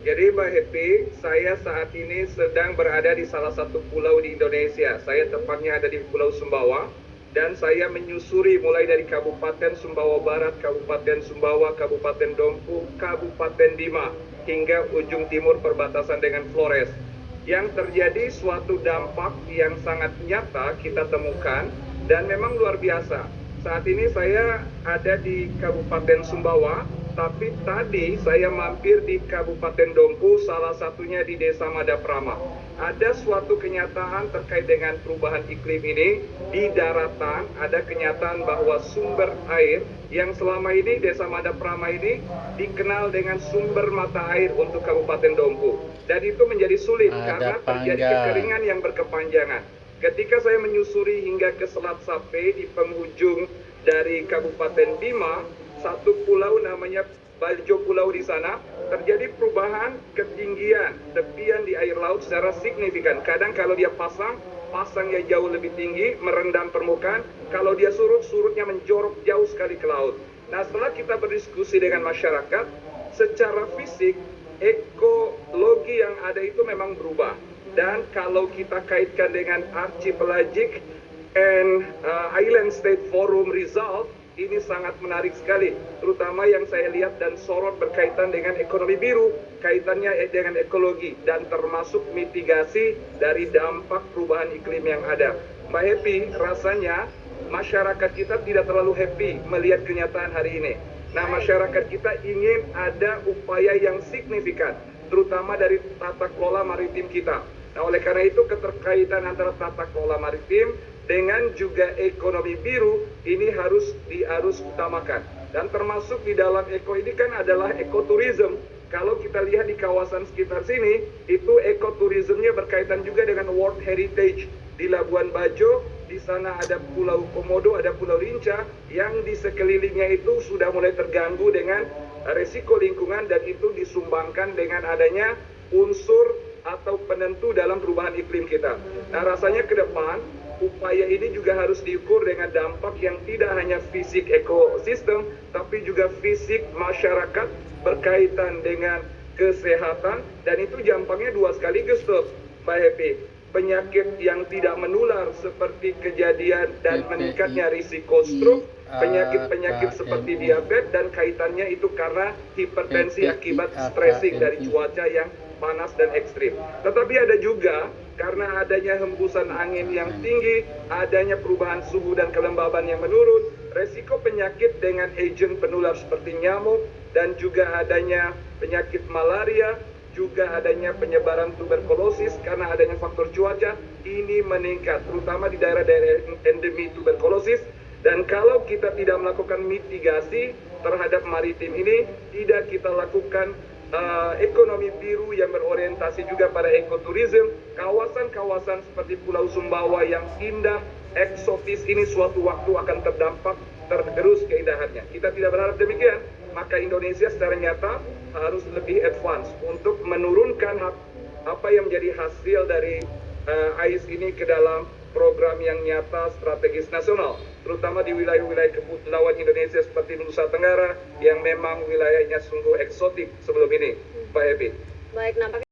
Jadi Mbak Happy, saya saat ini sedang berada di salah satu pulau di Indonesia. Saya tepatnya ada di Pulau Sumbawa dan saya menyusuri mulai dari Kabupaten Sumbawa Barat, Kabupaten Sumbawa, Kabupaten Dompu, Kabupaten Bima hingga ujung timur perbatasan dengan Flores. Yang terjadi suatu dampak yang sangat nyata kita temukan dan memang luar biasa. Saat ini saya ada di Kabupaten Sumbawa, tapi tadi saya mampir di Kabupaten Dompu, salah satunya di Desa Madaprama. Ada suatu kenyataan terkait dengan perubahan iklim ini. Di daratan ada kenyataan bahwa sumber air yang selama ini Desa Madaprama ini dikenal dengan sumber mata air untuk Kabupaten Dompu. Dan itu menjadi sulit karena terjadi kekeringan yang berkepanjangan. Ketika saya menyusuri hingga ke Selat Sape di penghujung dari Kabupaten Bima, satu pulau namanya Bajo Pulau di sana, terjadi perubahan ketinggian tepian di air laut secara signifikan. Kadang kalau dia pasangnya jauh lebih tinggi, merendam permukaan. Kalau dia surut, surutnya menjorok jauh sekali ke laut. Nah, setelah kita berdiskusi dengan masyarakat, secara fisik, ekologi yang ada itu memang berubah. Dan kalau kita kaitkan dengan Archipelagic and Island State Forum result, ini sangat menarik sekali, terutama yang saya lihat dan sorot berkaitan dengan ekonomi biru, kaitannya dengan ekologi, dan termasuk mitigasi dari dampak perubahan iklim yang ada. Mbak Happy, rasanya masyarakat kita tidak terlalu happy melihat kenyataan hari ini. Nah, masyarakat kita ingin ada upaya yang signifikan, terutama dari tata kelola maritim kita. Nah, oleh karena itu keterkaitan antara tata kelola maritim dengan juga ekonomi biru ini harus utamakan. Dan termasuk di dalam eko ini kan adalah ekoturism. Kalau kita lihat di kawasan sekitar sini, itu ekoturismnya berkaitan juga dengan World Heritage. Di Labuan Bajo, di sana ada Pulau Komodo, ada Pulau Rinca, yang di sekelilingnya itu sudah mulai terganggu dengan resiko lingkungan, dan itu disumbangkan dengan adanya unsur atau penentu dalam perubahan iklim kita. Nah, rasanya ke depan upaya ini juga harus diukur dengan dampak yang tidak hanya fisik ekosistem, tapi juga fisik masyarakat berkaitan dengan kesehatan, dan itu dampaknya dua sekaligus tuh, Mbak Happy. Penyakit yang tidak menular seperti kejadian dan meningkatnya risiko stroke, penyakit-penyakit seperti diabetes, dan kaitannya itu karena hipertensi akibat stressing dari cuaca yang panas dan ekstrim. Tetapi ada juga karena adanya hembusan angin yang tinggi, adanya perubahan suhu dan kelembaban yang menurun, resiko penyakit dengan agen penular seperti nyamuk, dan juga adanya penyakit malaria, juga adanya penyebaran tuberkulosis karena adanya faktor cuaca, ini meningkat, terutama di daerah-daerah endemi tuberkulosis. Dan kalau kita tidak melakukan mitigasi terhadap maritim ini, tidak kita lakukan ekonomi biru yang berorientasi juga pada ekoturism, kawasan-kawasan seperti Pulau Sumbawa yang indah, eksotis ini suatu waktu akan terdampak, tergerus keindahannya. Kita tidak berharap demikian, maka Indonesia secara nyata harus lebih advance untuk menurunkan apa yang menjadi hasil dari AIS ini ke dalam program yang nyata strategis nasional, terutama di wilayah-wilayah kepulauan Indonesia seperti Nusa Tenggara yang memang wilayahnya sungguh eksotik sebelum ini, Pak Happy. Baik, nampaknya